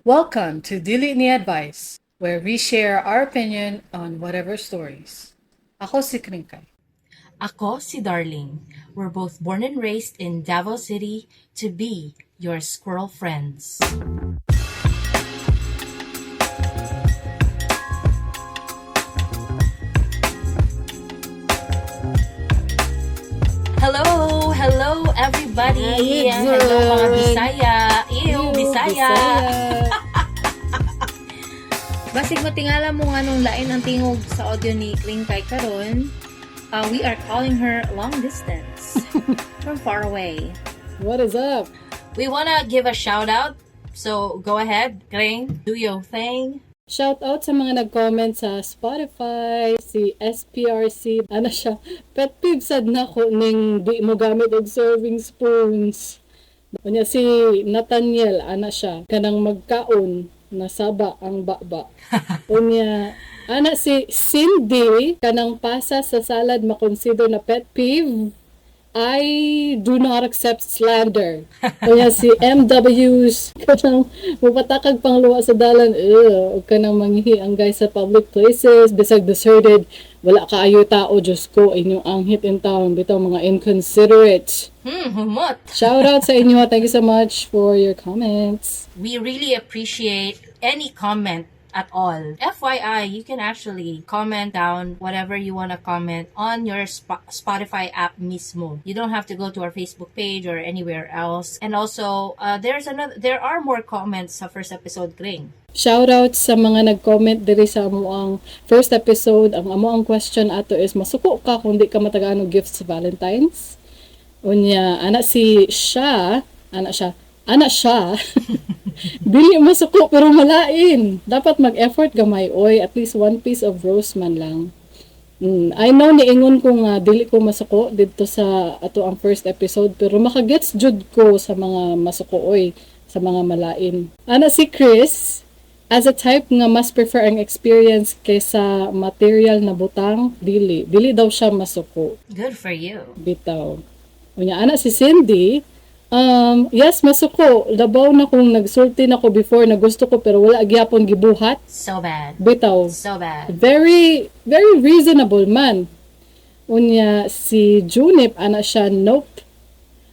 Welcome to Dili Ni Advice, where we share our opinion on whatever stories. Ako si Kringkay. Ako si Darling. We're both born and raised in Davao City to be your squirrel friends. Hello everybody. Hello mga Bisaya. Bisaya. Basig matingala mo nga nung lain ang tingog sa audio ni Kringkay karon. We are calling her long distance from far away. What is up? We wanna give a shout out. So go ahead, Kring, do your thing. Shout out sa mga nag-comment sa Spotify, si SPRC, ano siya, pet peeve sad na ko ning di mo gamit og serving spoons. Unya si Nathaniel, ana siya, kanang magkaon, nasaba ang baba. Unya, ana si Cindy, kanang pasa sa salad makonsider na pet peeve. I do not accept slander. Kaya si MW's kanang mupatakag pang luwa sa dalan, kanang manghihi ang guys sa public places, bisag deserted, wala kaayo tao, Diyos ko, inyong anghit in town, bitaw mga inconsiderate. Humot. Shout out sa inyo. Thank you so much for your comments. We really appreciate any comment at all. FYI, you can actually comment down whatever you want to comment on your Spotify app mismo. You don't have to go to our Facebook page or anywhere else. And also, there are more comments sa first episode, Kring. Shout out sa mga nag-comment diri sa amo ang first episode. Ang amo ang question ato is, masuko ka kung di ka matagaan og gifts sa Valentine's? Unya, ana siya, dili masuko pero malain. Dapat mag-effort gamay, oy, at least one piece of rose man lang. I know niingon ko nga dili ko masuko dito sa ato ang first episode, pero makagets jud ko sa mga masuko, oy, sa mga malain. Ana si Chris, as a type nga mas prefer ang experience kaysa material na butang, dili daw siya masuko. Good for you. Bitaw. Unya, ana si Cindy, yes, masuko. Labaw na kung nagsulti na ko before na gusto ko pero wala gyapon gibuhat. So bad. Bitaw. So bad. Very, very reasonable man. Unya, si Junip, ana siya, nope.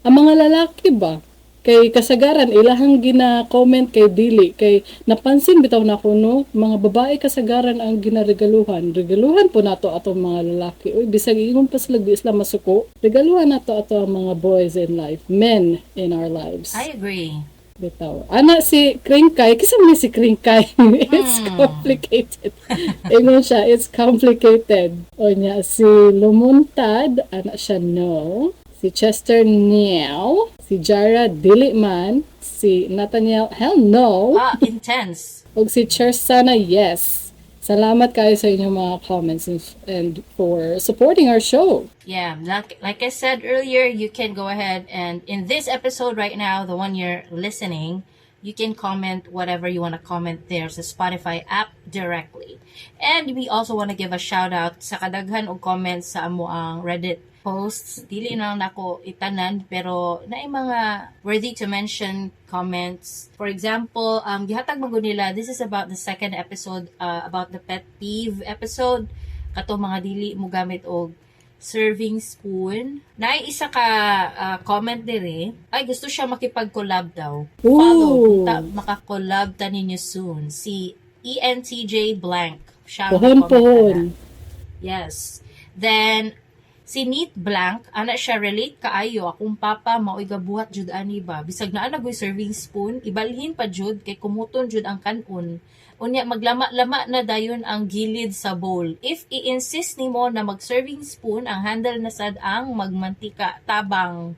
Ang mga lalaki ba? Kay kasagaran, ilahang gina-comment kay Dili. Kay napansin bitaw na ko, no? Mga babae kasagaran ang ginaregaluhan. Regaluhan po nato atong mga lalaki. Uy, bisag ingon pa sila di sila masuko. Regaluhan nato ato ang mga boys in life. Men in our lives. I agree. Bitaw. Ana si Kringkay. Kisa mo si Kringkay? It's complicated. Ingon siya, it's complicated. O niya, si Lumuntad, ana siya, no. Si Chester, Niao. Si Jara, dili man. Si Nathaniel, hell no. Intense. O si Chersana, yes. Salamat kayo sa inyong mga comments and for supporting our show. Yeah, like I said earlier, you can go ahead and in this episode right now, the one you're listening, you can comment whatever you want to comment there sa Spotify app directly. And we also want to give a shout out sa kadaghan og comments sa amo ang Reddit posts. Dili na nako itanan pero naay mga worthy to mention comments. For example, gihatag magud nila, this is about the second episode, about the pet peeve episode. Kato mga dili mo gamit og serving spoon. Naay isa ka comment dire, ay gusto siya makipag-collab daw. Follow, maka-collab ta ninyo soon. Si ENTJ blank. Siya Pohon. Yes. Then si Neat Blank, ana siya relate kaayo akong papa maoy gabuhat jud ani ba. Bisag naa nagoy serving spoon, ibalhin pa jud kay kumuton jud ang kanon. Unya maglama-lama na dayon ang gilid sa bowl. If i-insist nimo na mag-serving spoon, ang handle na sad ang magmantika tabang.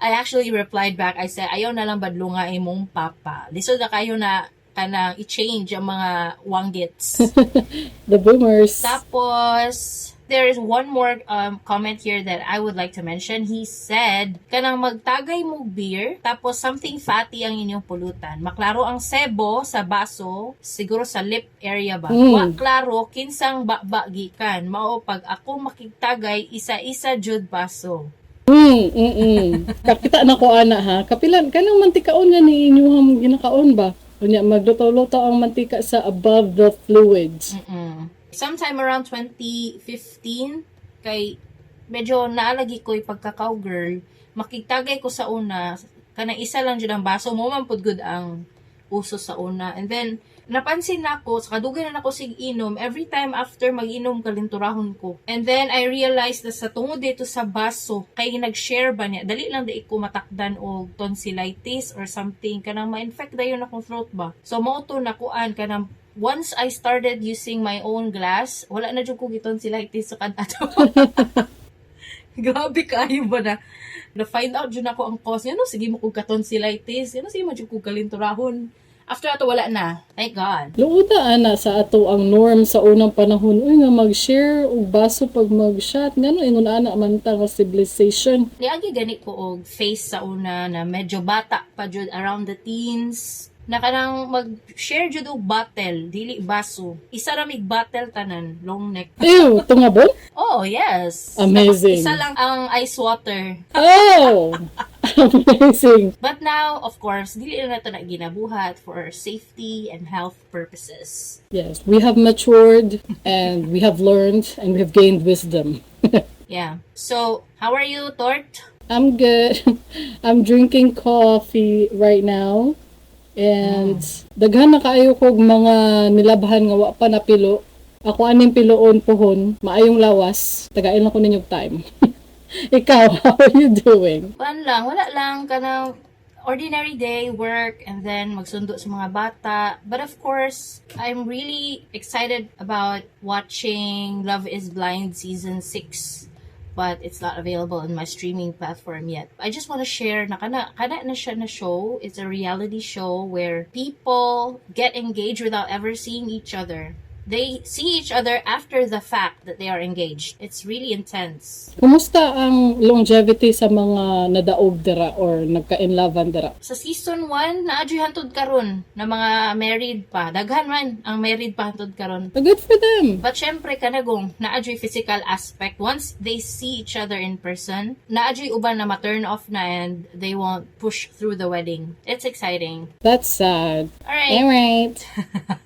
I actually replied back. I said, ayaw na lang badlunga imong papa. Lisod na kayo na kanang i-change ang mga wanggits. The boomers. Tapos, there is one more comment here that I would like to mention. He said, kanang magtagay mo beer, tapos something fatty ang inyong pulutan. Maklaro ang sebo sa baso, siguro sa lip area ba? Wa klaro, kinsang bakba gikan. Mao pag ako makigtagay, isa-isa jud baso. Kakita na ko ana ha. Kapilan kanang mantikaon nga ni inyong ginakaon ba? Unya magluto-luto ang mantika sa above the fluids. Sometime around 2015, kay medyo naalagi ko yung pagka-cowgirl, makitagay ko sa una, kanang isa lang dyan ang baso, mo man pud good ang uso sa una. And then, napansin na ako, sa kadugan na ako sig inom, every time after mag-inom, kalinturahon ko. And then, I realized na sa tungod dito sa baso, kay nag-share ba niya, dali lang di ko matakdan o tonsillitis or something, kanang ma-infect na yun akong throat ba. So, mauto na kuan, kanang once I started using my own glass, wala na dyan ko tonsillitis sa kadato. Grabe kayo ba na-find out dyan ako ang cause. Yan o, sige mo kong tonsillitis. Yan o, sige mo dyan kong kalinturahon. After ato, wala na. Thank God. Luuta ana sa ato ang norm sa unang panahon. Uy nga mag-share og baso pag mag-shot. Ngano ingon ana man ta nga civilization. Niagi gani ko og face sa una na medyo bata pa jud around the teens. Na kanang mag-share jud og bottle, dili baso. Isa ra mig bottle tanan, long neck. Ew, tungabon? Oh, yes. Amazing. Tapos isa lang ang ice water. Oh! Amazing. But now, of course, dili na nato na ginabuhat for safety and health purposes. Yes, we have matured and we have learned and we have gained wisdom. Yeah. So, how are you, Tort? I'm good. I'm drinking coffee right now. And daghan na kaayo kog mga nilabhan nga wa pa napilo. Ako aning piloon pohon, maayong lawas. Tagain lang ko ninyong time. Ikaw, how are you doing? Wala lang, kanang ordinary day, work, and then magsundo sa mga bata. But of course, I'm really excited about watching Love is Blind Season 6. But it's not available on my streaming platform yet. I just want to share na kana na siya na show. It's a reality show where people get engaged without ever seeing each other. They see each other after the fact that they are engaged. It's really intense. Kumusta ang longevity sa mga nadaog dira or nagka-inlovan dira? Sa season 1, naadyoy hantod karon na mga married pa. Daghan man ang married pa hantod karon. Good for them. But syempre kanagong naadyoy physical aspect. Once they see each other in person, naadyoy uban na ma-turn off na and they won't push through the wedding. It's exciting. That's sad. Alright.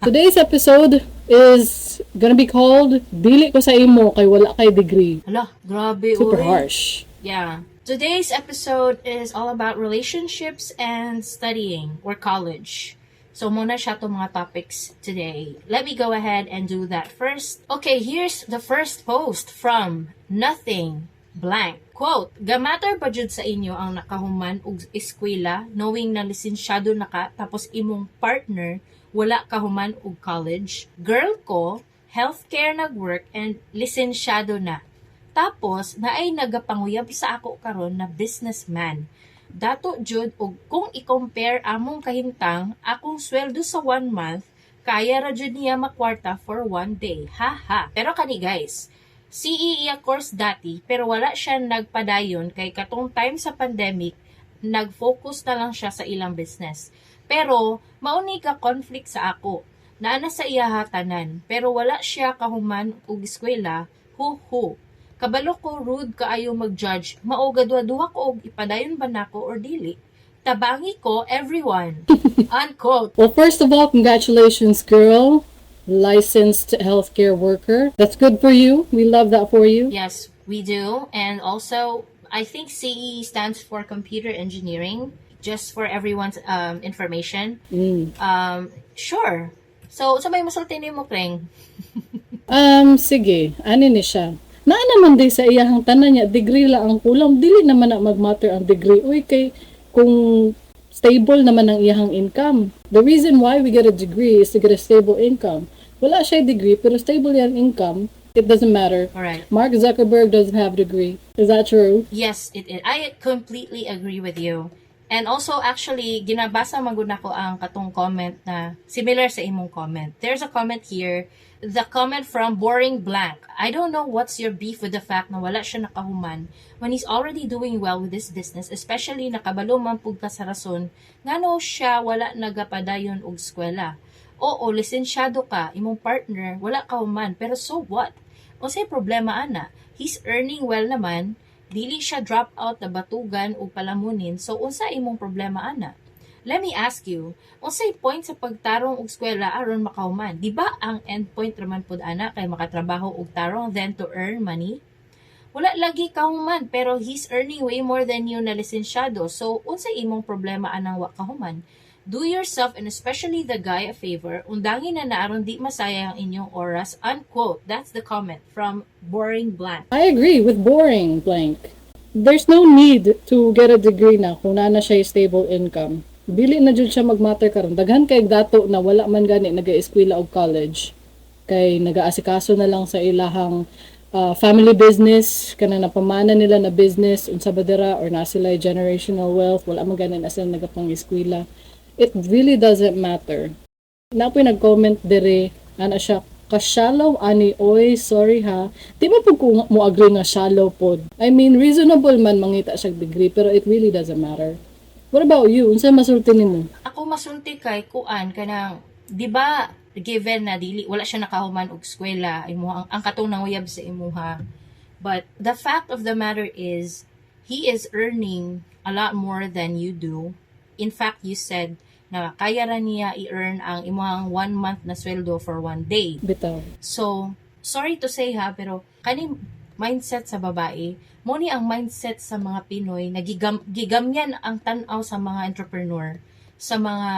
Today's episode is gonna be called Dili ko sa imo kay wala kay degree. Hala, grabe. Super uy. harsh. Yeah. Today's episode is all about relationships and studying or college. So, muna siya to mga topics today. Let me go ahead and do that first. Okay, here's the first post from Nothing Blank. Quote, "Gamatter ba jud sa inyo ang nakahuman og eskwela knowing na lisensyado na ka tapos imong partner wala kahuman og college? Girl ko, healthcare nag-work and lisensyado na. Tapos, naay nagapanguyab sa ako karon na businessman. Dato jud og kung i-compare among kahintang, akong sweldo sa 1 month, kaya ra jud niya makwarta for 1 day. Haha. Pero kani guys, CE iya course dati, pero wala siya nagpadayon kay katong time sa pandemic, nag-focus na lang siya sa ilang business. Pero, mauni ka conflict sa ako. Naana sa iya hatanan, pero wala siya kahuman og eskwela, hu. Kabalo ko rude kaayo mag-judge, maugadwa-duha ko og ipadayon ba nako or dili. Tabangi ko everyone." Unquote. Well, first of all, congratulations, girl. Licensed healthcare worker. That's good for you. We love that for you. Yes, we do. And also, I think CE stands for Computer Engineering, just for everyone's information. Sure. So may masulti ni mo, Kreng? Sige. Ano ni siya? Naa naman day sa iyahang tanan niya, degree lang ang kulang. Dili naman na mag-matter ang degree. Uy, kay kung stable naman ang iyahang income. The reason why we get a degree is to get a stable income. Wala siya degree, pero stable yan income. It doesn't matter. Alright. Mark Zuckerberg doesn't have a degree. Is that true? Yes, it is. I completely agree with you. And also, actually, ginabasa maguna ko ang katong comment na similar sa imong comment. There's a comment here, the comment from Boring Blank. "I don't know what's your beef with the fact na wala siya nakahuman when he's already doing well with this business, especially nakabalo man pug ka sa rason, ngano siya wala nagapadayon og eskwela. Oo, lisensyado ka, imong partner, wala kahuman, pero so what? Unsay problema ana? He's earning well naman, dili siya drop out na batugan o palamunin, so unsa imong problema ana? Let me ask you, unsay point sa pagtarong og eskwela aron makahuman? Di ba ang endpoint raman pud ana kay makatrabaho og tarong then to earn money? Wala lagi kahuman pero he's earning way more than you na lisensyado. So unsay imong problema anang wa kahuman? Do yourself and especially the guy a favor. Undangin na naaron di masaya ang inyong oras. Unquote. That's the comment from Boring Blank. I agree with boring blank. There's no need to get a degree na kung na siya stable income. Dili na jud siya magmatter karon. Daghan kay dato na wala man gani naga-eskwela og college. Kay nagaasikaso na lang sa ilahang family business, kanang napamana nila na business, unsa ba dira or na sila generational wealth, wala man gani na sila nagapang-eskwela. It really doesn't matter. Napoy nag-comment dire, ana siya, ka-shallow ani, oy, sorry ha. Di ba po kung mo agree nga shallow pod? I mean, reasonable man mangita siya degree, pero it really doesn't matter. What about you? Unsa masulti nimo? Ako masulti kay kuan kanang, di ba, given na dili wala siya nakahuman og eskwela, imo ang katong nanguyab sa imuha. But the fact of the matter is he is earning a lot more than you do. In fact, you said na kaya ra niya i-earn ang imong 1 month na sweldo for 1 day. Bitaw. So, sorry to say ha, pero kaning mindset sa babae, mo ni ang mindset sa mga Pinoy na gigamyan ang tan-aw sa mga entrepreneur, sa mga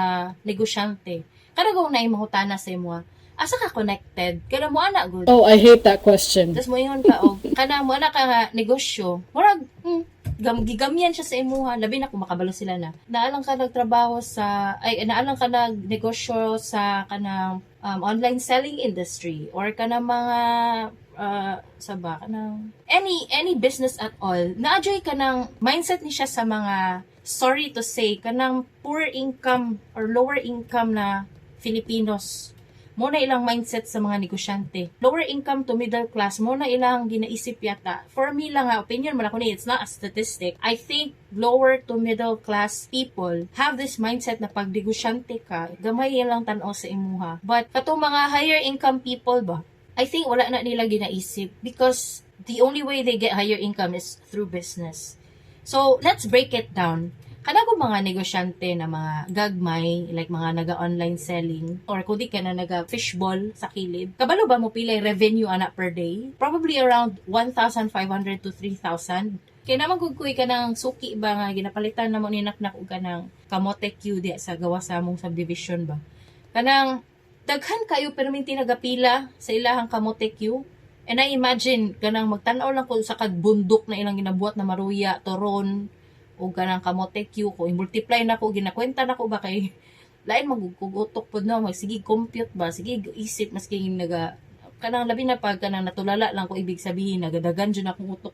negosyante. Kada kung na imahutana sa imo, asa ka connected? Kada mo ana good. Oh, I hate that question. Tapos mo ingon ka og kana mo ana ka nga negosyo. Murag gigamyan siya sa imuha, labi na kung makabalo sila na. Naalang ka nagtrabaho sa naalang ka nagnegosyo sa kanang online selling industry or kanang mga kanang any business at all. Naadyoy kanang mindset ni siya sa mga, sorry to say, kanang poor income or lower income na Filipinos. Mo na ilang mindset sa mga negosyante. Lower income to middle class, mo na ilang ginaisip yata. For me lang opinion man ako ni, it's not a statistic. I think lower to middle class people have this mindset na pag negosyante ka, gamay ilang tan-aw sa imuha. But katong mga higher income people ba, I think wala na nila ginaisip because the only way they get higher income is through business. So, let's break it down. Kada ko mga negosyante na mga gagmay, like mga naga-online selling, or kung di ka na naga-fishball sa kilid, kabalo ba mo pilay revenue ana per day? Probably around 1,500 to 3,000. Kaya naman kukuy ka ng suki ba nga, ginapalitan na mo ninaknak o ka ng kamote Q di sa gawa sa among subdivision ba? Kanang daghan kayo perminti nagapila sa ilahang kamote Q. And I imagine, kanang magtanaw lang ko sa kagbundok na ilang ginabuhat na maruya, toron, o ganang kamote Q ko, i-multiply na ko, ginakwenta na ko ba kay lain magkugutok po na, sige compute ba, sige isip, maski kanang labi na pag kanang natulala lang ko, ibig sabihin, nagadagan dyan akong utok.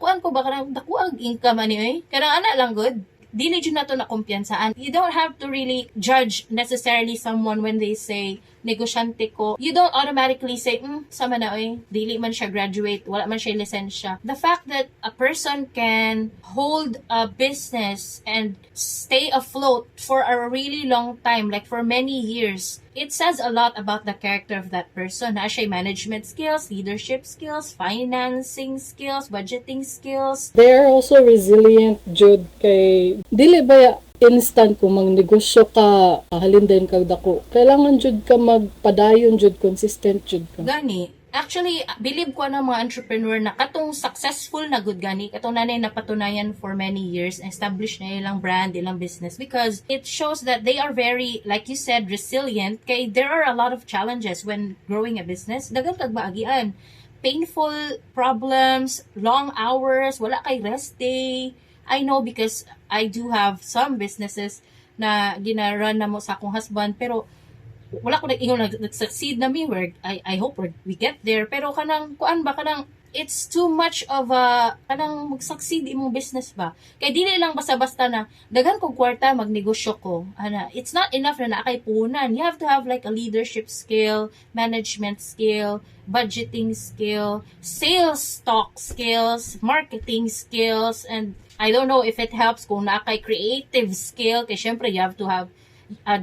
Kuan ko ba, kanang dakuag income ani, kanang ana lang good, dili dyan na to na kumpiyansaan. You don't have to really judge necessarily someone when they say, negosyante ko. You don't automatically say, sama na dili man siya graduate, wala man siya lisensya. The fact that a person can hold a business and stay afloat for a really long time, like for many years, it says a lot about the character of that person. Na siya management skills, leadership skills, financing skills, budgeting skills. They're also resilient, Jud, kay dili ba instant kung magnegosyo ka, halin din kag dako. Kailangan jud ka magpadayon jud, consistent jud ka. Gani, actually, believe ko ng mga entrepreneur na katong successful na good gani, katong nanay napatunayan for many years, establish na ilang brand, ilang business, because it shows that they are very, like you said, resilient, kay there are a lot of challenges when growing a business. Dagan kag baagian. Painful problems, long hours, wala kay rest day. I know because I do have some businesses na ginarun na mo sa akong husband, pero wala ko nag-ingon nag-succeed na me. I hope we get there. Pero kanang, kuan ba, kanang, it's too much of a, kanang mag-succeed imong business ba. Kaya dili lang basta-basta na, daghan kong kwarta, magnegosyo ko. It's not enough na naakay punan. You have to have like a leadership skill, management skill, budgeting skill, sales talk skills, marketing skills, and I don't know if it helps kung naakay creative skill, kaya syempre you have to have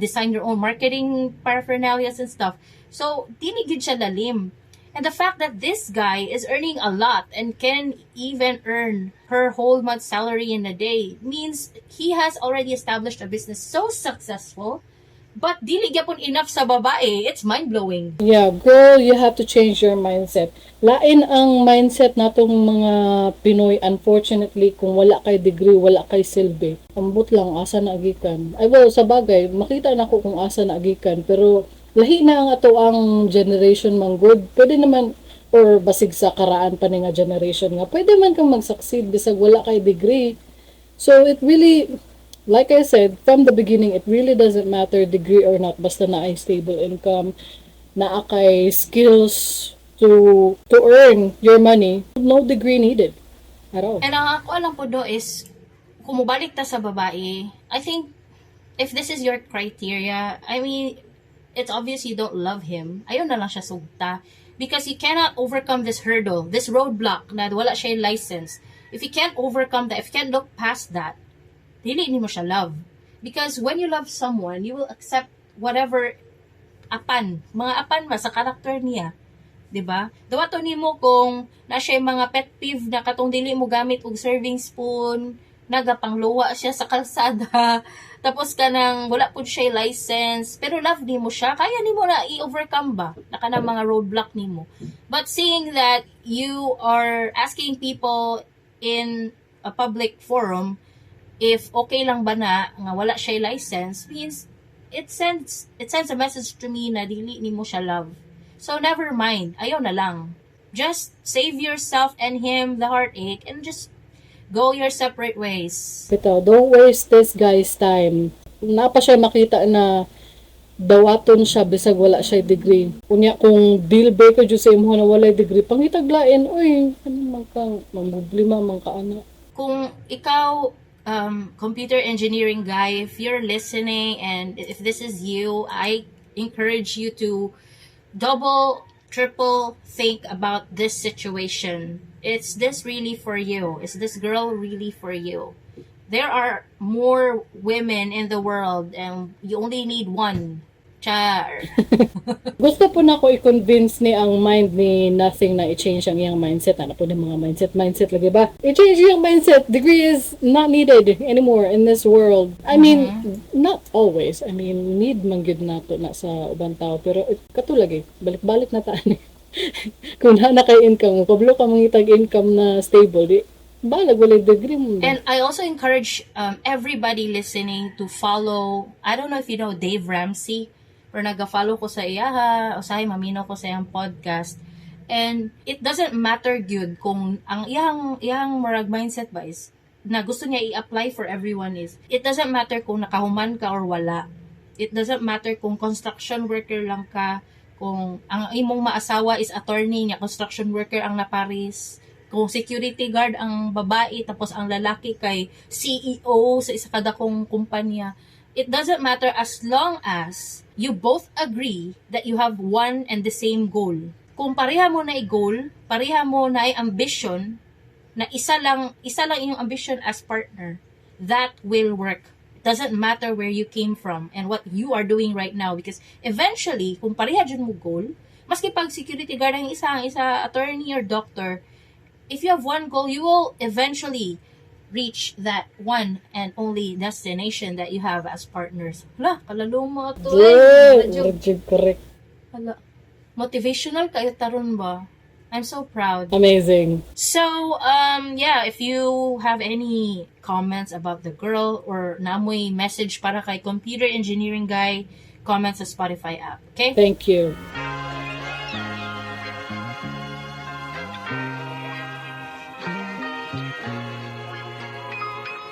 design your own marketing paraphernalias and stuff. So, dili gid siya lalim. And the fact that this guy is earning a lot and can even earn her whole month's salary in a day means he has already established a business so successful. But dili gyapon enough sa babae. It's mind-blowing. Yeah, girl, you have to change your mindset. Lain ang mindset natong mga Pinoy, unfortunately, kung wala kay degree, wala kay silbi. Ambot lang, asa na agikan. Ay, well, sa bagay, makita na ko kung asa na agikan, pero lahi na ang ato ang generation man good. Pwede naman, or basig sa karaan pa ni nga generation nga, pwede man kang mag-succeed bisag wala kay degree. So, it really, like I said, from the beginning, it really doesn't matter degree or not, basta na ay stable income, na kay skills to earn your money, no degree needed at all. And ang ako alam po do is, kung mubalik ta sa babae, I think, if this is your criteria, I mean, it's obvious you don't love him. Ayaw na lang siya sugta. Because you cannot overcome this hurdle, this roadblock na wala siya yung license. If you can't overcome that, if you can't look past that, dili ni mo siya love. Because when you love someone, you will accept whatever mga apan sa karakter niya. 'Di ba? Dawato nimo kung na siya mga pet peeve na katong dili mo gamit og serving spoon, nagapangluwa siya sa kalsada, tapos kanang wala pud siya license, pero love nimo siya, kaya nimo na i-overcome ba naka na mga roadblock nimo. But seeing that you are asking people in a public forum if okay lang ba na nga wala siya license, means it sends a message to me na dili nimo siya love. So never mind, ayaw na lang. Just save yourself and him the heartache and just go your separate ways. Ito, don't waste this guy's time. Napa siya makita na dawaton siya bisag wala siya degree. Kunya kung deal breaker jud sa imong na walay degree, pangitaglain, oy, ano man kang mamblema man ka ana. Kung ikaw computer engineering guy, if you're listening and if this is you, I encourage you to double, triple think about this situation. Is this really for you? Is this girl really for you? There are more women in the world and you only need one. Char. Gusto po na ko i-convince ni ang mind ni Nothing na i-change ang iyang mindset. Ano po ng mga mindset lagi ba? I-change yung mindset. Degree is not needed anymore in this world. I mean, not always. I mean, need man gyud nato na sa ubang tao. Pero katulagi, balik-balik na taan eh. Kung na kay income, kablo ka mangitag income na stable, di balag walay degree mo. And I also encourage everybody listening to follow, I don't know if you know Dave Ramsey, or naga-follow ko sa iyaha, o sahay maminaw ko sa iyang podcast. And it doesn't matter gyud kung ang iyang marag mindset ba is na gusto niya i-apply for everyone is, it doesn't matter kung nakahuman ka or wala. It doesn't matter kung construction worker lang ka, kung ang imong maasawa is attorney niya, construction worker ang naparis, kung security guard ang babae, tapos ang lalaki kay CEO sa isa kadakong kumpanya. It doesn't matter as long as you both agree that you have one and the same goal. Kung pareha mo na i-goal, pareha mo na i-ambition, na isa lang yung ambition as partner, that will work. It doesn't matter where you came from and what you are doing right now, because eventually, kung pareha dyan mo goal, maski pag security guard ang isa attorney or doctor, if you have one goal, you will eventually reach that one and only destination that you have as partners. Hala, kalalong mo to. Correct. Hala, motivational kayo taron ba? I'm so proud. Amazing. So, yeah, if you have any comments about the girl or namoy message para kay computer engineering guy, comment sa Spotify app. Okay? Thank you.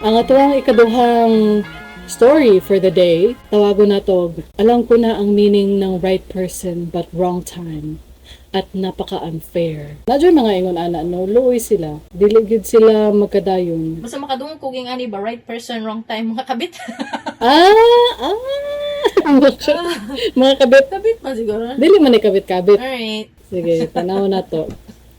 Ang atuang ikaduhang story for the day, tawago na to, alam ko na ang meaning ng right person but wrong time at napaka-unfair. Nadyo mga ingon ana, no, luoy sila. Diligid sila magkadayon. Basta makadungog kuging ani ba, right person, wrong time, mga kabit. Mga kabit. Kabit pa siguro. Dili man ni kabit-kabit. Alright. Sige, tanaw na to.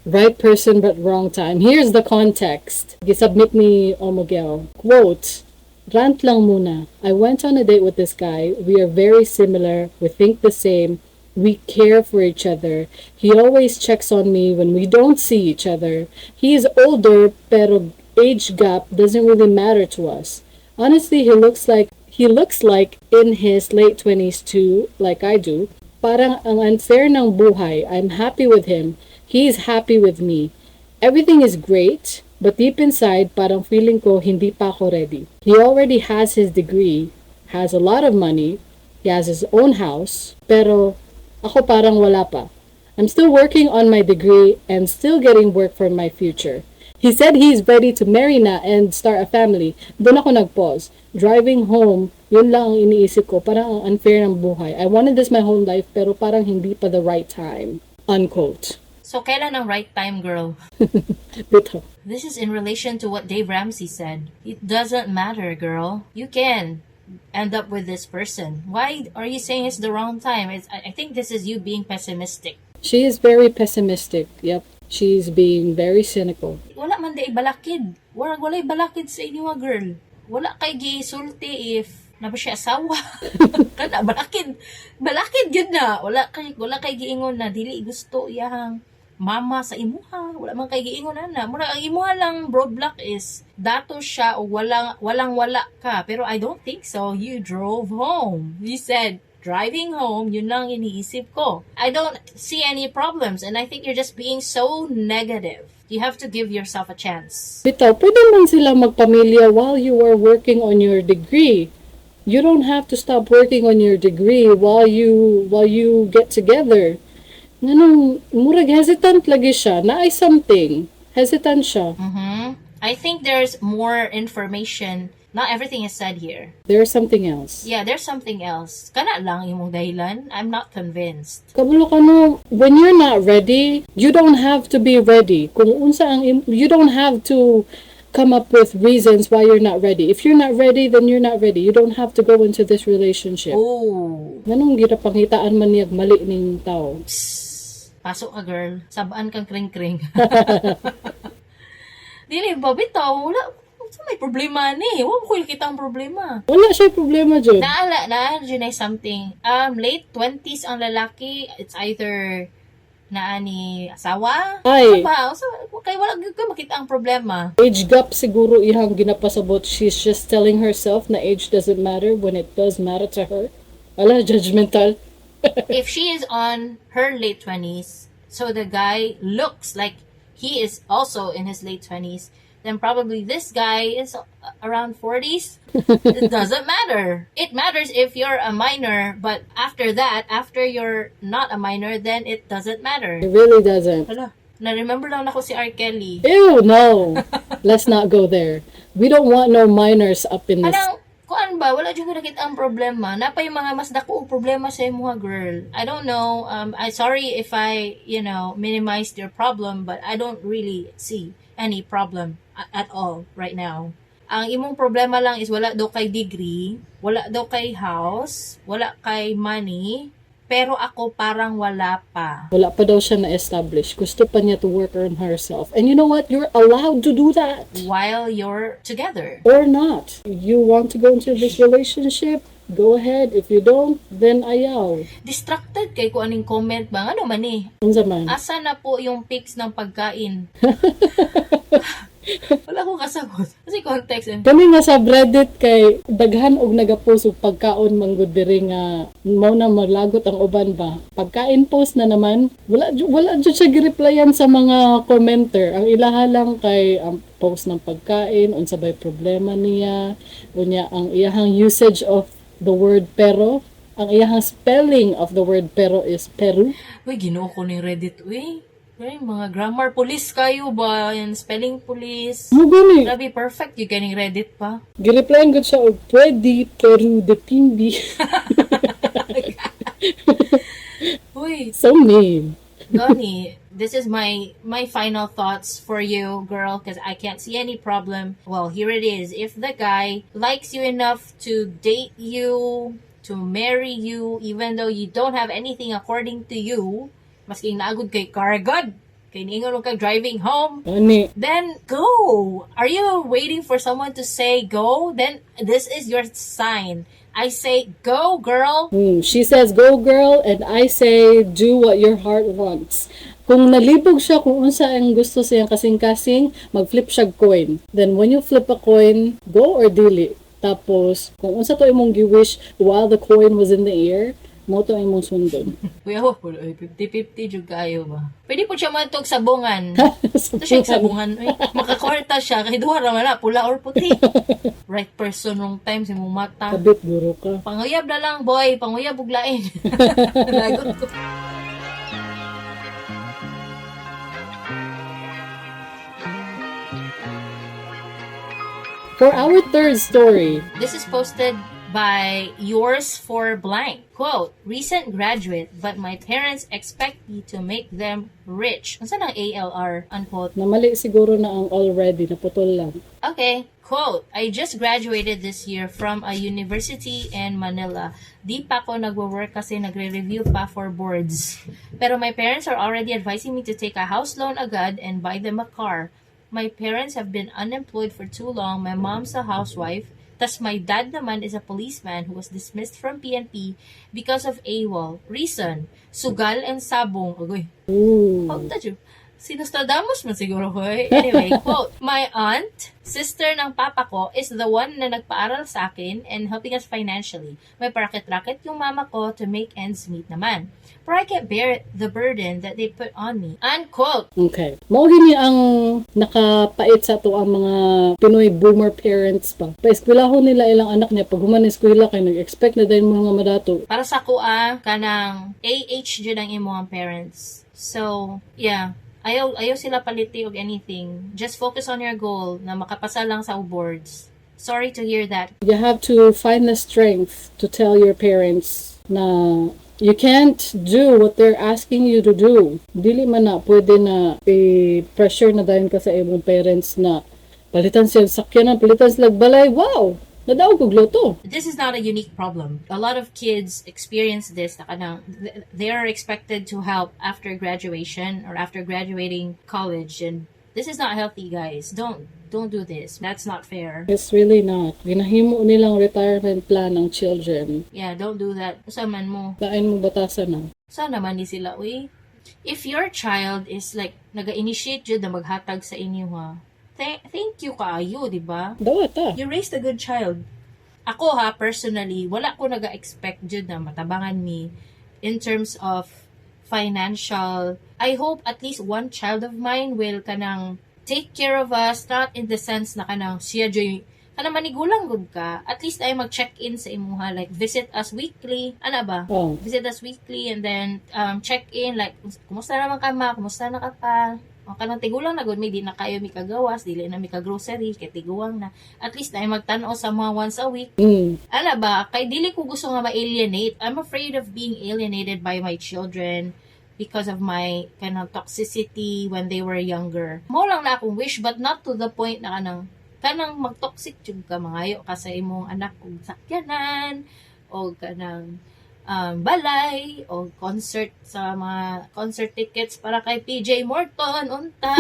Right person but wrong time. Here's the context. Gisubmit ni Omogel. Quote, rant lang muna. I went on a date with this guy. We are very similar. We think the same. We care for each other. He always checks on me when we don't see each other. He is older, pero age gap doesn't really matter to us. Honestly, he looks like in his late 20s too, like I do. Parang ang unfair ng buhay. I'm happy with him. He's happy with me. Everything is great, but deep inside, parang feeling ko hindi pa ako ready. He already has his degree, has a lot of money, he has his own house, pero ako parang wala pa. I'm still working on my degree and still getting work for my future. He said he's ready to marry na and start a family. Doon ako nag-pause. Driving home, yun lang ang iniisip ko. Parang ang unfair ng buhay. I wanted this my whole life pero parang hindi pa the right time. Unquote. So, kailan ang right time, girl? Bito. This is in relation to what Dave Ramsey said. It doesn't matter, girl. You can end up with this person. Why are you saying it's the wrong time? I think this is you being pessimistic. She is very pessimistic. Yep. She's being very cynical. Wala man day balakid. Walay balakid sa inyo, girl. Wala kay gisulti if na ba siya asawa. Kana balakid. Balakid gyud na. Wala kay giingon na dili gusto iyang mama sa imuha. Wala man kay giingon ana. Mura ang imuha lang roadblock is dato siya o wala ka. Pero I don't think so. You drove home. You said driving home, yun lang iniisip ko. I don't see any problems and I think you're just being so negative. You have to give yourself a chance. Bitaw, pwede man sila magpamilya while you are working on your degree. You don't have to stop working on your degree while you get together. Nganong murag hesitant lagi siya. Naay something. Hesitant siya. I think there's more information. Not everything is said here. There's something else. Yeah, there's something else. Kana lang yung dahilan. I'm not convinced. Kabulo ka no, when you're not ready, you don't have to be ready. Kung unsa ang you don't have to come up with reasons why you're not ready. If you're not ready, then you're not ready. You don't have to go into this relationship. Oh. Nganong gira pangitaan man niyag mali ning tao. Psst. Pasok ka, girl. Sabaan kang kring-kring. Dili ba bitaw? Wala. May problema ni. Huwag ko kita ang problema. Wala siya problema dyan. Naala dyan ay something. Late 20s ang lalaki. It's either ni asawa. Ay. Ba? So, kaya wala ko makita ang problema. Age gap siguro ihang ginapasabot. She's just telling herself na age doesn't matter when it does matter to her. Wala, judgmental. If she is on her late 20s, so the guy looks like he is also in his late 20s, then probably this guy is around 40s. It doesn't matter. It matters if you're a minor, but after that, after you're not a minor, then it doesn't matter. It really doesn't. Hala, na-remember lang ako si R. Kelly. Ew, no. Let's not go there. We don't want no minors up in this. Anong, kuan ba, wala dyan ko nakita ang problema. Napa yung mga mas dako problema sa mga girl. I don't know. I'm sorry if I, minimized your problem, but I don't really see any problem at all right now. Ang imong problema lang is wala daw kay degree, wala daw kay house, wala kay money, pero ako parang wala pa. Wala pa daw siya na-establish. Gusto pa niya to work on herself. And you know what? You're allowed to do that. While you're together. Or not. You want to go into this relationship? Go ahead. If you don't, then ayaw. Distracted kay ko aning comment ba? Ano man eh? Unsa man? Asa na po yung pics ng pagkain? Wala akong kasagot. Kasi context eh. Kami nga sa Reddit kay daghan og nagapost og pagkaon manggod diri nga mao na maglagot ang uban ba. Pagkain post na naman, wala jud siya gi-replyan sa mga commenter. Ang ilaha lang kay ang post ng pagkain, unsa bay problema niya, unya ang iyahang usage of the word pero, ang iyahang spelling of the word pero is Peru. Uy, ginoo ko ng Reddit. Uy, mga grammar police kayo ba? Yan, spelling police. Mo gani. Grabe, perfect. You getting Reddit pa? Gi-replyan gud siya og pwede pero depende. Uy, So mean. Donnie, this is my final thoughts for you, girl, because I can't see any problem. Well, here it is. If the guy likes you enough to date you, to marry you, even though you don't have anything according to you, maski naagod kay karagod, kay niingon kag driving home, Ani. then go. Are you waiting for someone to say go? Then this is your sign. I say, go girl! She says, go girl, and I say, do what your heart wants. Kung nalibog siya kung unsa ang gusto siyang kasing-kasing, mag-flip siya coin. Then when you flip a coin, go or dili. Tapos, kung unsa to imong gi-wish while the coin was in the air, mo to imong sundon. Kuya, 50-50 jud kayo ba? Pwede po siya matog sabungan. Ito siya sabungan. Ay, makakwarta siya. Kahit duha raman na, pula or puti. Right person, wrong time, si mong mata. Kabit, guro ka. Panguyab na lang, boy. Panguyab, buglain. Lagot ko. For our third story, This is posted by yours for blank. Quote, recent graduate, but my parents expect me to make them rich. Ano ang ALR? Unquote. namali siguro na ang already, naputol lang. Okay, quote, I just graduated this year from a university in Manila. Di pa ako nagwo-work kasi nagre-review pa for boards. Pero my parents are already advising me to take a house loan agad and buy them a car. My parents have been unemployed for too long. My mom's a housewife. Tas my dad naman is a policeman who was dismissed from PNP because of AWOL. Reason, sugal and sabong. Agoy. Ooh. How did you? Sinostradamos man siguro ko eh. Anyway, quote, my aunt, sister ng papa ko, is the one na nagpaaral sa akin and helping us financially. May parakit-rakit yung mama ko to make ends meet naman. But I can't bear the burden that they put on me. Unquote. Okay. Mao gini ang nakapait sa ato ang mga Pinoy boomer parents pa. Paeskwelahon nila ilang anak niya pag human eskwela kay nag-expect na din mga madato. Para sa kuha, kanang AH dyan ang imong parents. So, yeah. Ayaw sila paliti og anything. Just focus on your goal na makapasa lang sa boards. Sorry to hear that. You have to find the strength to tell your parents na you can't do what they're asking you to do. Dili man na pwede na i-pressure na dahil ka sa imong parents na palitan siya sakyanan, palitan sila balay. Wow! Nadaog og loto. This is not a unique problem. A lot of kids experience this. Na kanang they are expected to help after graduation or after graduating college, and this is not healthy, guys. Don't do this. That's not fair. It's really not. Ginahimo nilang retirement plan ng children. Yeah, don't do that. Usaman mo. Lain mong batasan na. Sana man ni sila, uy. If your child is like naga-initiate jud na maghatag sa inyo ha. Thank you kaayo, di ba? Dawat ah. You raised a good child. Ako ha, personally, wala ko naga-expect jud na matabangan me in terms of financial. I hope at least one child of mine will kanang take care of us, not in the sense na kanang siya joy kanang manigulang gud ka. At least ay mag-check-in sa imuha, like visit us weekly. Ano ba? Oh. Visit us weekly and then check in like kumusta naman ka ma, kumusta na ka pa. O kanang tigulang na gud may di na kayo mi kagawas, dili na mi ka grocery kay tiguang na. At least na ay magtan-o sa mga once a week. Ala ba, kay dili ko gusto nga ma-alienate. I'm afraid of being alienated by my children because of my kanang toxicity when they were younger. Mo lang na akong wish, but not to the point na kanang mag-toxic jud ka mangayo ka sa imong anak kung sakyanan o kanang balay o concert sa mga concert tickets para kay PJ Morton unta.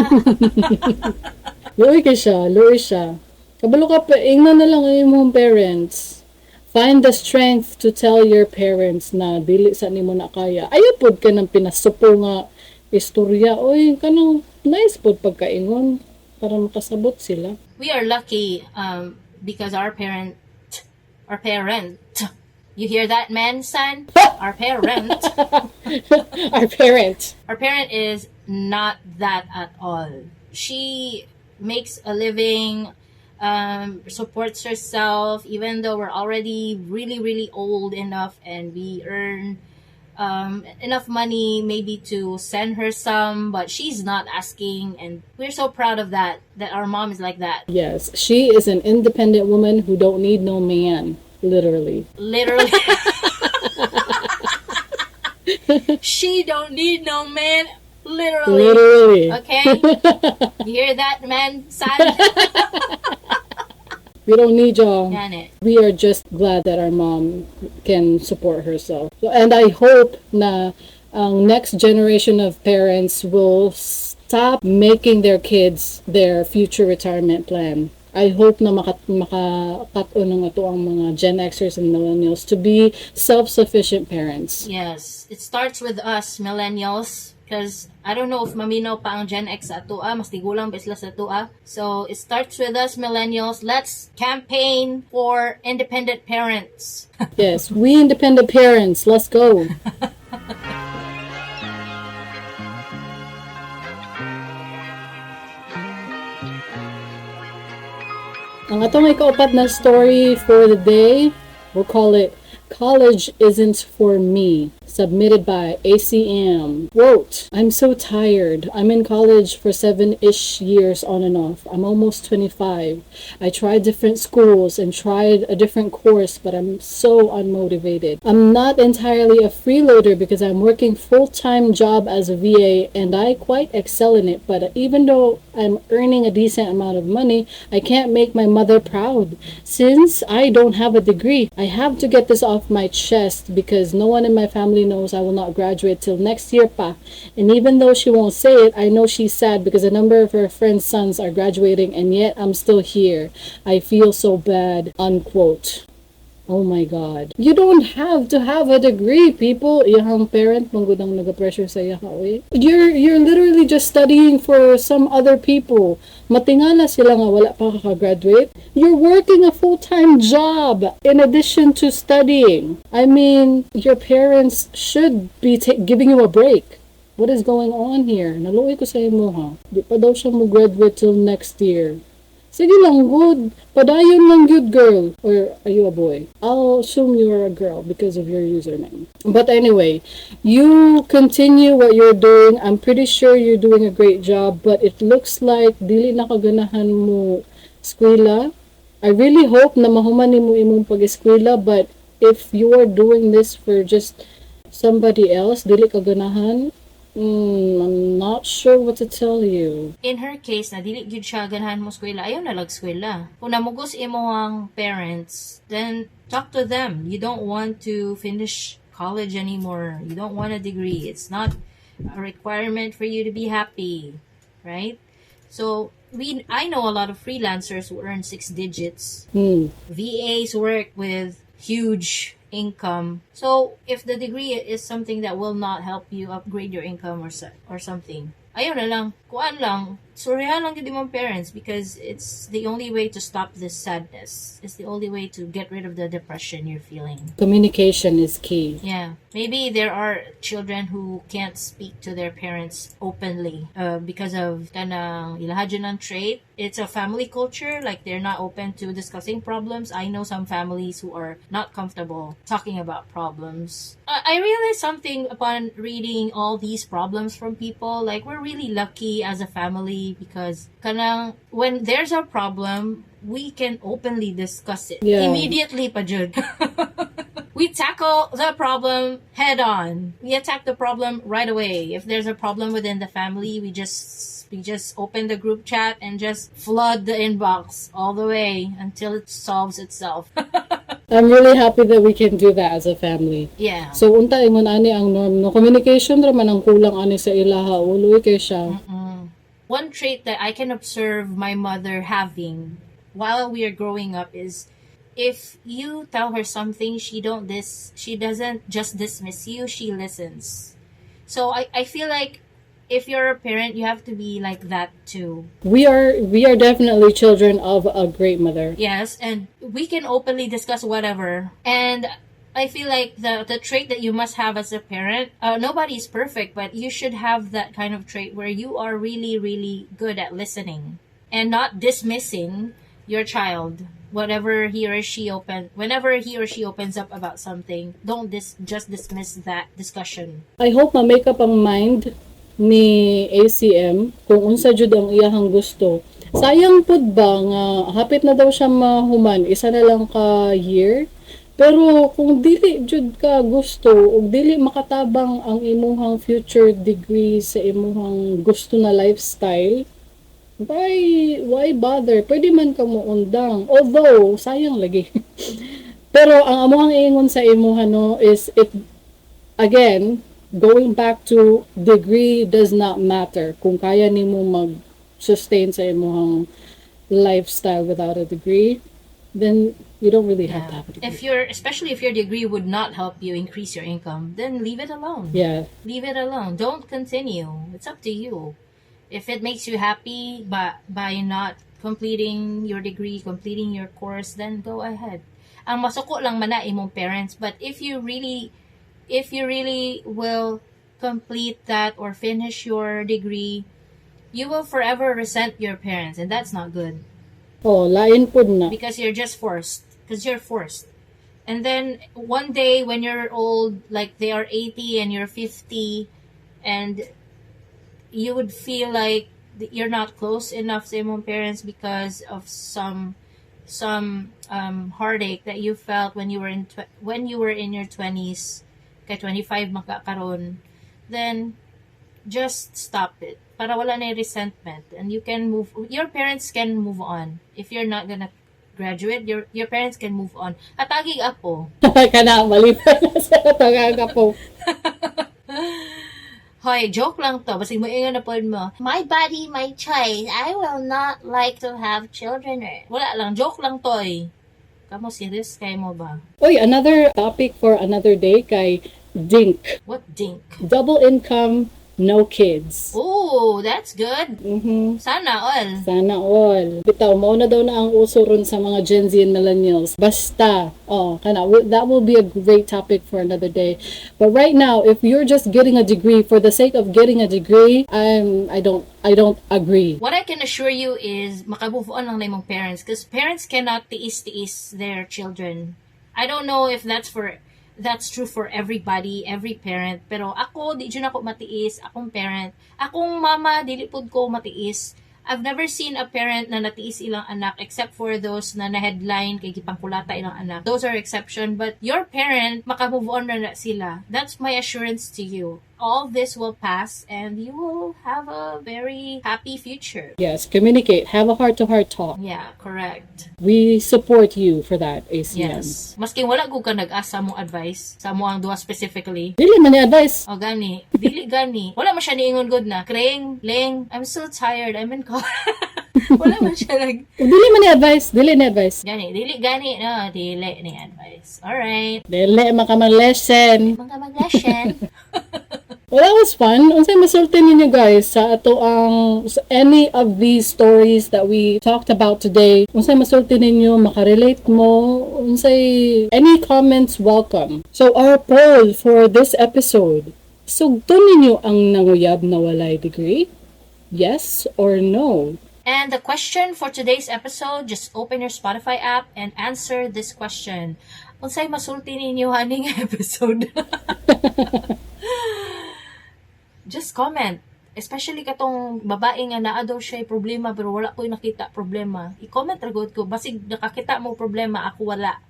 Luoy siya. Kabalo ka pa, ingnan na lang ang imong parents. Find the strength to tell your parents na dili sa nimo na kaya. Ayaw pod ka ng pinasupo nga istorya. Oy, kanang nice pod pagkaingon para makasabot sila. We are lucky because our parent, you hear that, man, son? Our parent Our parent is not that at all. She makes a living, supports herself, even though we're already really, really old enough and we earn enough money maybe to send her some, but she's not asking, and we're so proud of that our mom is like that. Yes, she is an independent woman who don't need no man, literally. She don't need no man, literally. Literally. Okay? You hear that, man, son? We don't need y'all. Yan eh. We are just glad that our mom can support herself. So, and I hope na ang next generation of parents will stop making their kids their future retirement plan. I hope na makakat-on ng ato ang mga Gen Xers and millennials to be self-sufficient parents. Yes, it starts with us millennials because I don't know if maminaw pa ang Gen X sa atua, mas tigulang ba sila sa atua. So it starts with us millennials. Let's campaign for independent parents. Yes, we independent parents, let's go. Ang atong ikaupat na story for the day, we'll call it College Isn't For Me, submitted by ACM. Quote, I'm so tired. I'm in college for 7-ish years on and off. I'm almost 25. I tried different schools and tried a different course, but I'm so unmotivated. I'm not entirely a freeloader because I'm working full-time job as a VA and I quite excel in it, but even though I'm earning a decent amount of money, I can't make my mother proud. Since I don't have a degree, I have to get this off my chest because no one in my family knows I will not graduate till next year pa. And even though she won't say it, I know she's sad because a number of her friends' sons are graduating and yet I'm still here. I feel so bad, unquote. Oh my God. You don't have to have a degree, people. Iyahang parent, manggudang nag-pressure sa iya eh. You're literally just studying for some other people. Matingala sila nga wala pa kaka-graduate. You're working a full-time job in addition to studying. I mean, your parents should be giving you a break. What is going on here? Naluoy ko sa imo ha. Di pa daw siya mo graduate till next year. Sige lang, good. Padayon lang good, girl. Or are you a boy? I'll assume you're a girl because of your username. But anyway, you continue what you're doing. I'm pretty sure you're doing a great job, but it looks like dili na kaganahan mo eskwela. I really hope na mahuman nimo imong pag-eskwela, but if you are doing this for just somebody else, dili kaganahan, I'm not sure what to tell you. In her case, na dili gyud siya ganahan mo eskwela, ayaw na lag-eskwela. Kung namugos imo ang parents, then talk to them. You don't want to finish college anymore. You don't want a degree. It's not a requirement for you to be happy, right? So, I know a lot of freelancers who earn 6 digits. VAs work with huge income. So, if the degree is something that will not help you upgrade your income or something, ayaw na lang, kuan lang, surihan lang yun mong parents because it's the only way to stop this sadness. It's the only way to get rid of the depression you're feeling. Communication is key. Yeah. Maybe there are children who can't speak to their parents openly because of kanang ilahadyon ng trait. It's a family culture, like they're not open to discussing problems. I know some families who are not comfortable talking about problems. I realized something upon reading all these problems from people. Like, we're really lucky as a family because kanang when there's a problem, we can openly discuss it. Yeah. Immediately pa jud. We tackle the problem head on. We attack the problem right away. If there's a problem within the family, we just open the group chat and just flood the inbox all the way until it solves itself. I'm really happy that we can do that as a family. Yeah. So, unta ingon ani ang norm, no? Communication raman ang kulang ani sa ilaha. Uloy kay siya. One trait that I can observe my mother having while we are growing up is if you tell her something, she doesn't just dismiss you, she listens. So I feel like if you're a parent, you have to be like that too. We are definitely children of a great mother. Yes, and we can openly discuss whatever. And I feel like the trait that you must have as a parent, nobody's perfect, but you should have that kind of trait where you are really, really good at listening and not dismissing your child. Whenever he or she opens up about something, don't just dismiss that discussion. I hope ma-make up ang mind ni ACM kung unsa jud ang iyahang gusto. Sayang pud ba nga hapit na daw siya mahuman, isa na lang ka year. Pero kung dili jud ka gusto ug dili makatabang ang imuhang future degree sa imuhang gusto na lifestyle, why bother? Pwede man ka mo undang. Although, sayang lagi. Pero ang amuhang ingon sa imuha no is it again going back to degree does not matter kung kaya nimo mag-sustain sa imuhang lifestyle without a degree, then you don't really have to have a degree. Especially if your degree would not help you increase your income, then leave it alone. Yeah. Leave it alone. Don't continue. It's up to you. If it makes you happy by not completing your degree, completing your course, then go ahead. Ang masuko lang man na imong parents, but if you really will complete that or finish your degree, you will forever resent your parents, and that's not good. Oh, lain po na. Because you're just forced. Because you're forced. And then one day when you're old, like they are 80 and you're 50, and you would feel like you're not close enough to your parents because of some heartache that you felt when you were in your 20s, kay 25 makakaron, then just stop it. Para wala na yung resentment, and you can your parents can move on. If you're not gonna graduate, your parents can move on. Atagig apo. Kana, malipay na sa tagaga po. Hoy, joke lang to. Basig mo ingon na po mo. My body, my choice. I will not like to have children. Wala lang. Joke lang to eh. Kamo serious kay mo ba? Oy, another topic for another day kay dink. What dink? Double income, no kids. Oh, that's good. Sana all. Sana all. Bitaw, mo na daw na ang uso ron sa mga Gen Z and millennials. Basta. That will be a great topic for another day. But right now, if you're just getting a degree for the sake of getting a degree, I don't agree. What I can assure you is makamove on lang na imong parents, because parents cannot tiis-tiis their children. I don't know if that's true for everybody, every parent. Pero ako, di dyan ako matiis. Akong parent. Akong mama, dili pud ko matiis. I've never seen a parent na natiis ilang anak except for those na na-headline kay gipangkulata ilang anak. Those are exception. But your parent, makamove on na sila. That's my assurance to you. All this will pass and you will have a very happy future. Yes, communicate. Have a heart-to-heart talk. Yeah, correct. We support you for that, ACM. Yes. Maski wala ko ka nag-asa mong advice sa mo ang duwa specifically. Dili man ni advice. O gani. Dili gani. Wala man siya niingon good na. Kring, Ling, I'm so tired. I'm in call. Wala man siya Dili man ni advice. Dili ni advice. Gani. Dili gani. No, dili ni advice. Alright. Dili makamang lesson. Mga mag-lesson. Well, that was fun. Unsay masulti ninyo guys sa ato sa any of these stories that we talked about today. Unsay masulti ninyo, makarelate mo, unsay any comments welcome. So our poll for this episode. Sugton ninyo ang nanguyab na walay degree? Yes or no? And the question for today's episode, just open your Spotify app and answer this question. Unsay masulti ninyo haning episode? Just comment. Especially katong babae nga naa daw siya problema pero wala ko nakita problema. I-comment ragod ko. Basig nakakita mo problema, ako wala.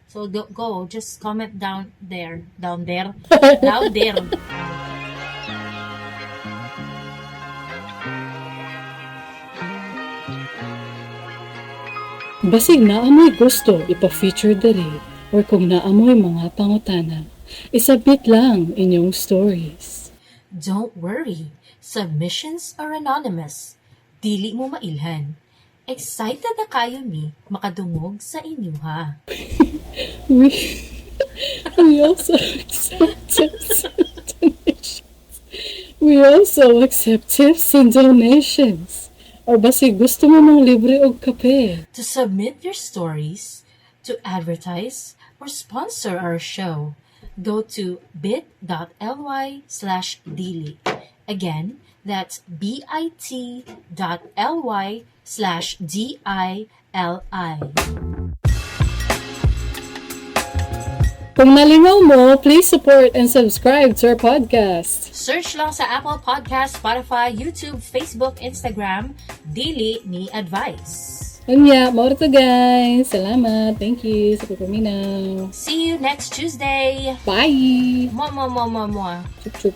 So go. Just comment down there. Down there. Down there. Basig naamoy gusto ipa-feature diri or kung naamoy mga pangutana, isubmit lang inyong stories. Don't worry. Submissions are anonymous. Dili mo mailhan. Excited na kayo mi makadungog sa inyo ha. We also accept tips and donations. We also accept tips and donations. Or basi gusto mo ng libre og kape. To submit your stories, to advertise, or sponsor our show, go to bit.ly/dili. Again, that's bit.ly/dili. Kung nalingaw mo, please support and subscribe to our podcast. Search lang sa Apple Podcast, Spotify, YouTube, Facebook, Instagram, Dili Ni Advice. Unya, more to guys. Salamat. Thank you sa pagpaminaw. See you next Tuesday. Bye! Mwah, mwah, mwah, mwah, mwah. Chup chup.